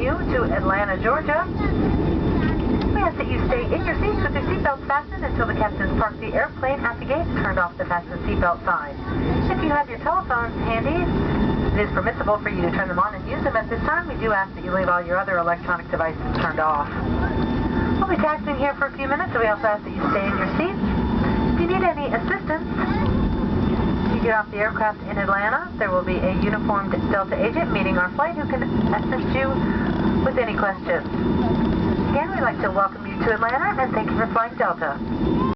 you to Atlanta, Georgia. We ask that you stay in your seats with your seatbelts fastened until the captain's parked the airplane at the gate and turned off the fasten seatbelt sign. If you have your telephones handy, it is permissible for you to turn them on and use them at this time. We do ask that you leave all your other electronic devices turned off. We'll be taxiing here for a few minutes, so we also ask that you stay in your seats. If you need any assistance, you get off the aircraft in Atlanta, there will be a uniformed Delta agent meeting our flight who can assist you with any questions. Again, we'd like to welcome you to Atlanta and thank you for flying Delta.